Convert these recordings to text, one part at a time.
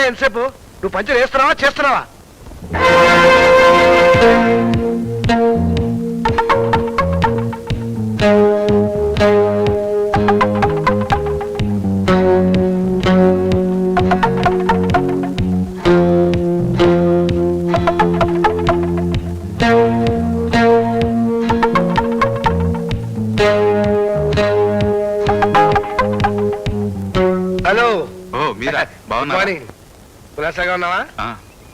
ఏంటయ్యా ఎంతసేపు? నువ్వు పంచర్ వేస్తున్నావా చేస్తున్నావా? హలో. ఓ మీరా? బాగున్నారా? కులాసాగా ఉన్నావా?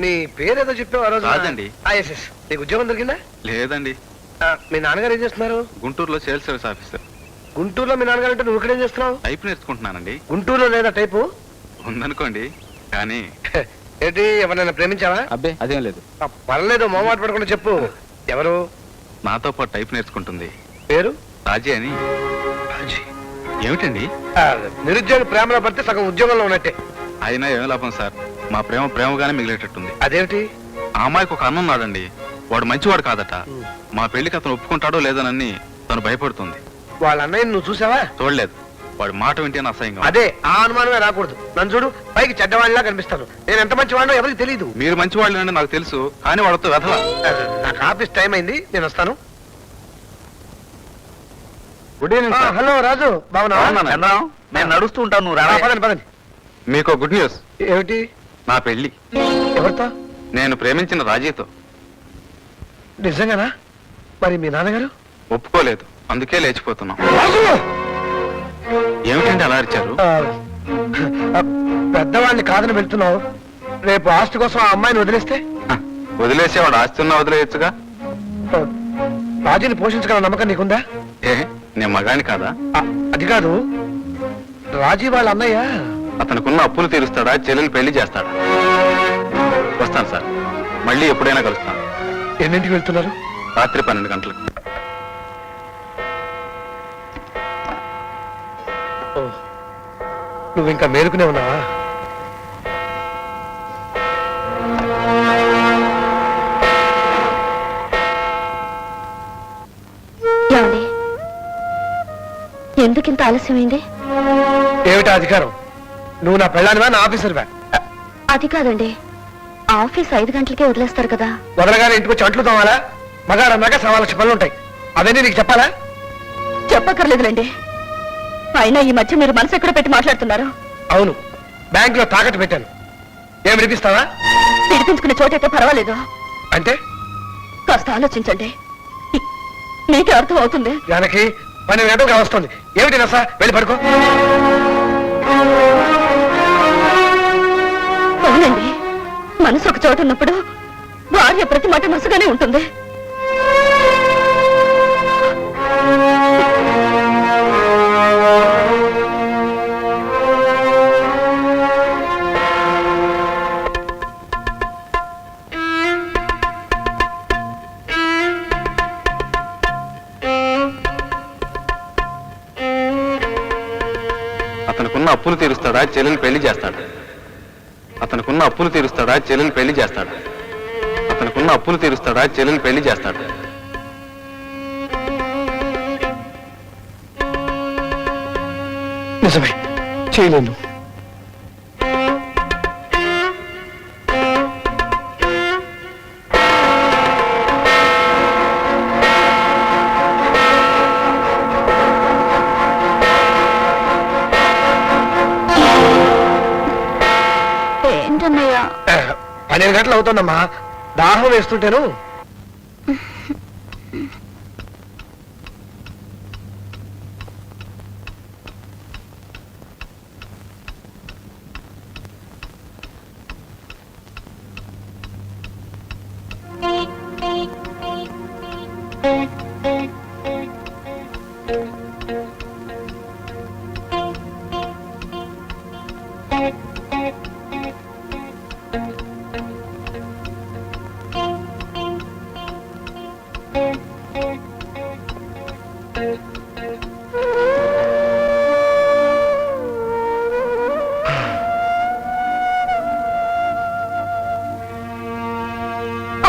నీ పేరేదో చెప్పావు ఆ రోజు. రాజండి. నీకు ఉద్యోగం దొరికిందా? లేదండి. మీ నాన్నగారు ఏం చేస్తున్నారు? గుంటూరులో సేల్స్ సర్వీస్ ఆఫీసర్. గుంటూరులో మీ నాన్నగారు అంటే నువ్వు ఇక్కడేం చేస్తున్నావు? టైప్ నేర్చుకుంటున్నానండి. గుంటూరులో లేదా టైపు? ఉందనుకోండి, కానీ ఏంటి ఎవరైనా ప్రేమించావా? అబ్బే అదేం లేదు. పర్లేదు, మొహమాట పడకుండా చెప్పు. ఎవరు? నాతో పాటు టైప్ నేర్చుకుంటుంది. పేరు? రాజీ అని. రాజీ? ఏమిటండి? నిరుద్యోగ ప్రేమలో పడితే సగం ఉద్యోగంలో ఉన్నట్టే. అయినా ఏం లాభం సార్, మా ప్రేమ ప్రేమగానే మిగిలేటట్టుంది. అదేమిటి? ఆ అమ్మాయికి ఒక అన్న ఉన్నాడండి, వాడు మంచివాడు కాదట. మా పెళ్లికి అతను ఒప్పుకుంటాడో లేదనని తను భయపడుతుంది. వాళ్ళ అన్నయ్య నువ్వు చూసావా? చూడలేదు. వాడి మాట వింటే నా అసహ్యంగా. అదే, ఆ అనుమానమే రాకూడదు. నన్ను చూడు, పైకి చెడ్డవాళ్ళలా కనిపిస్తాను. నేను ఎంత మంచివాడినో ఎవరికి తెలియదు. మీరు మంచివాళ్ళని నాకు తెలుసు, కానీ వాడితో వెధల. నాకు ఆఫీస్ టైం అయింది, నేను వస్తాను. Good evening. హలో రాజు, బాగున్నావా? నేను నడుస్తూ ఉంటాను, నువ్వు రా. పదండి పదండి. మీకు గుడ్ న్యూస్. ఏమిటి? నా పెళ్లి. ఎవరితో? నేను ప్రేమించిన రాజీతో. నిజంగానా? మరి మీ నాన్నగారు ఒప్పుకోలేదు, అందుకే లేచిపోతున్నాం. ఏమిటండి అలా అరిచారు? పెద్దవాడిని కాదని వెళ్తున్నావు. రేపు ఆస్తి కోసం ఆ అమ్మాయిని వదిలేస్తే? వదిలేసేవాడు ఆస్తి ఉన్నా వదిలేయచ్చుగా. రాజీని పోషించగల నమ్మకం నీకుందా? ఏ, నేను మగాని కాదా? అది కాదు, రాజీ వాళ్ళ అన్నయ్య అతనుకున్న అప్పులు తీరుస్తాడా, చెల్లెలు పెళ్లి చేస్తాడా? వస్తాను సార్, మళ్ళీ ఎప్పుడైనా కలుస్తాను. ఎన్నింటికి వెళ్తున్నారు? రాత్రి 12 గంటలకు. నువ్వు ఇంకా మేలుకునే ఉన్నావా? ఎందుకింత ఆలస్యమైంది? ఏమిటా అధికారం? నువ్వు నా పెళ్ళానివా, నా ఆఫీసర్వా? అది కాదండి, ఆఫీస్ 5 గంటలకే వదిలేస్తారు కదా. వదలగానే ఇంటికి వచ్చి అంట్లు తోమాలా? మగాడన్నాక 1,00,000 పనులు ఉంటాయి. అవన్నీ నీకు చెప్పాలా? చెప్పక్కర్లేదులేండి. అయినా ఈ మధ్య మీరు మనసు ఎక్కడ పెట్టి మాట్లాడుతున్నారు? అవును, బ్యాంక్ లో తాకట్టు పెట్టాను. ఏం విడిపిస్తావా? విడిపించుకునే చోటైతే పర్వాలేదు. అంటే కాస్త ఆలోచించండి, మీకే అర్థం అవుతుంది. దానికి 12 గంటలుగా వస్తుంది. ఏమిటి నసా? వెళ్ళి పడుకో. అవునండి, మనసు ఒక చోట ఉన్నప్పుడు భార్య ప్రతి మాట మనసుగానే ఉంటుంది. అతనుకున్న అప్పులు తీరుస్తాడా, చెల్లెలు పెళ్లి చేస్తాడా? అతనుకున్న అప్పులు తీరుస్తాడా, చెల్లెలు పెళ్లి చేస్తాడా? అతనుకున్న అప్పులు తీరుస్తాడా, చెల్లెలు పెళ్లి చేస్తాడా? నిజమే, చేయలేను. ఏంటన్నయ్య? 12 గంటలు అవుతుందమ్మా, దాహం వేస్తుంటేను.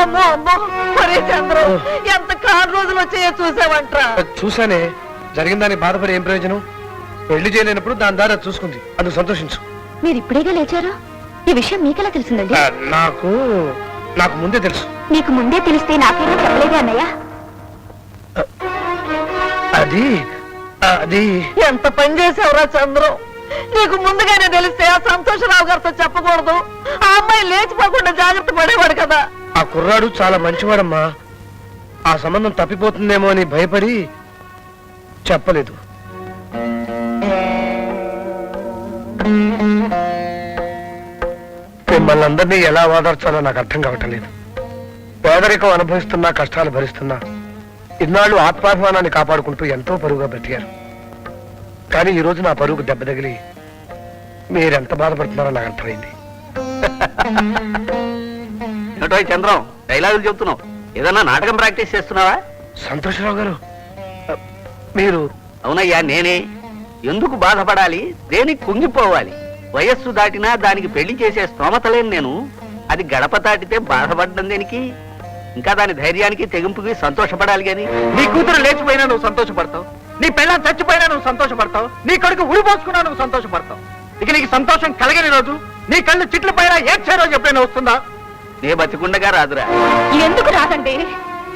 అమ్మో అమ్మో, ఒరే చంద్రం, ఎంత కారు రోజులు వచ్చాయో చూసావంట్రా? చూసానే, జరిగిన దానికి బాధపడి ఏం ప్రయోజనం? పెళ్లి చేయలేనప్పుడు దాని దారి అది చూసుకుంది. అందుకు సంతోషించు. మీరు ఇప్పుడేగా లేచారు? ఈ విషయం మీకెలా తెలిసిందండి? నాకు ముందే తెలుసు. మీకు ముందే తెలిస్తే నాకేమో చెప్పలేదే అన్నయ్య. అది అది ఎంత పని చేసావురా చంద్రం. నీకు ముందుగానే తెలిస్తే ఆ సంతోషరావు గారితో చెప్పకూడదు. ఆ అమ్మాయి లేచిపోకుండా జాగ్రత్త పడేవాడు కదా. ఆ కుర్రాడు చాలా మంచివాడమ్మా. ఆ సంబంధం తప్పిపోతుందేమో అని భయపడి చెప్పలేదు. మిమ్మల్ని అందరినీ ఎలా ఓదార్చాలో నాకు అర్థం కావటం లేదు. పేదరికం అనుభవిస్తున్నా, కష్టాలు భరిస్తున్నా ఇన్నాళ్ళు ఆత్మాభిమానాన్ని కాపాడుకుంటూ ఎంతో పరుగుగా బ్రతికారు. కానీ ఈ రోజు నా పరుగుకు దెబ్బ తగిలి మీరెంత బాధపడుతున్నారో నాకు అర్థమైంది. ఏటో చంద్రం, డైలాగులు చెప్తున్నావు. ఏదన్నా నాటకం ప్రాక్టీస్ చేస్తున్నావా? సంతోషరావు గారు, మీరు అవునయ్యా, నేనే. ఎందుకు బాధపడాలి, దేనికి కుంగిపోవాలి? వయస్సు దాటినా దానికి పెళ్లి చేసే స్తోమత లేని నేను అది గడప దాటితే బాధపడడం దేనికి? ఇంకా దాని ధైర్యానికి తెగింపుకి సంతోషపడాలి గాని. నీ కూతురు లేచిపోయినా నువ్వు సంతోషపడతావు, నీ పెళ్ళం చచ్చిపోయినా నువ్వు సంతోషపడతావు, నీ కొడుకు ఉడిపోసుకున్నా నువ్వు సంతోషపడతావు. ఇక నీకు సంతోషం కలగని రోజు, నీ కళ్ళు చిట్ల పైన ఏడ్చే రోజు ఎప్పుడైనా వస్తుందా? నే బతికుండగా రాదురా. ఎందుకు రాదండి?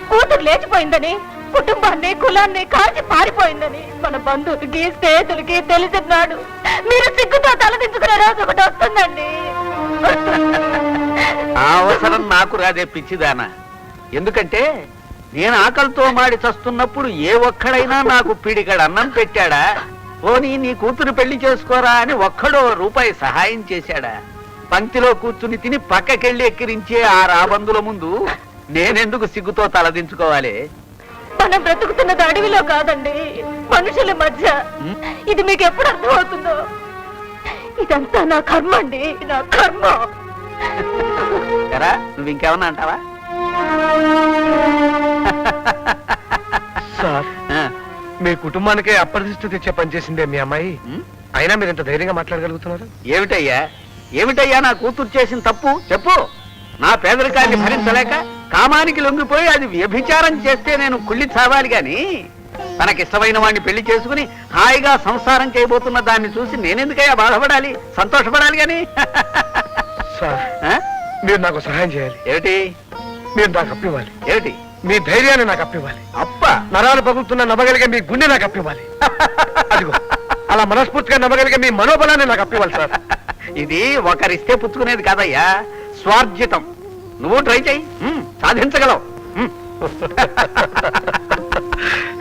కూతురు లేచిపోయిందని, కుటుంబాన్ని కులాన్ని కాల్చి పారిపోయిందని మన బంధువులకి స్నేహితులకి తెలిసినాడు. మీరు సిగ్గుతో తలదించుకునే రోజు ఒకటి వస్తుందండి. ఆ అవసరం నాకు రాదే పిచ్చిదానా. ఎందుకంటే నేను ఆకలితో మాడి చస్తున్నప్పుడు ఏ ఒక్కడైనా నాకు పిడికడ అన్నం పెట్టాడా? పోనీ నీ కూతురు పెళ్లి చేసుకోరా అని ఒక్కడో రూపాయి సహాయం చేశాడా? పంక్తిలో కూర్చుని తిని పక్కకెళ్ళి ఎక్కిరించే ఆ రాబందుల ముందు నేనెందుకు సిగ్గుతో తలదించుకోవాలి? మనం బ్రతుకుతున్నది అడవిలో కాదండి, మనుషుల మధ్య. ఇది మీకు ఎప్పుడు అర్థమవుతుందో? ఇదంతా నా కర్మ అండి, నా కర్మ. ఎరా, నువ్వు ఇంకేమన్నా అంటావా? సార్, ఆ, మీ కుటుంబానికే అప్రతిష్ట తెచ్చే పనిచేసిందే మీ అమ్మాయి. ఉం? అయినా మీరు ఇంత ధైర్యంగా మాట్లాడగలుగుతున్నారు? ఏమిటయ్యా నా కూతురు చేసిన తప్పు చెప్పు. నా పేదరికాన్ని భరించలేక కామానికి లొంగిపోయి అది వ్యభిచారం చేస్తే నేను కుళ్ళి చావాలి గాని, తనకిష్టమైన వాడిని పెళ్లి చేసుకుని హాయిగా సంసారం చేయబోతున్న దాన్ని చూసి నేనెందుకయ్యా బాధపడాలి, సంతోషపడాలి గాని? సార్, ఆ? మీరు నాకు సహాయం చేయాలి. ఏమిటి మీరు నాకు అప్పివ్వాలి. ఏమిటి మీ ధైర్యాన్ని నాకు అప్పివ్వాలి. అప్ప? నరాలు పగులుతున్న నమ్మగలిగే మీ గుండె నాకు అప్పివ్వాలి. అదిగో అలా మనస్ఫూర్తిగా నమ్మగలిగే మీ మనోబలాన్ని నాకు అప్పివ్వాలి సార్. ఇది ఒకరిస్తే పుచ్చుకునేది కాదయ్యా, స్వార్జితం. నువ్వు ట్రై చెయ్యి, సాధించగలవు.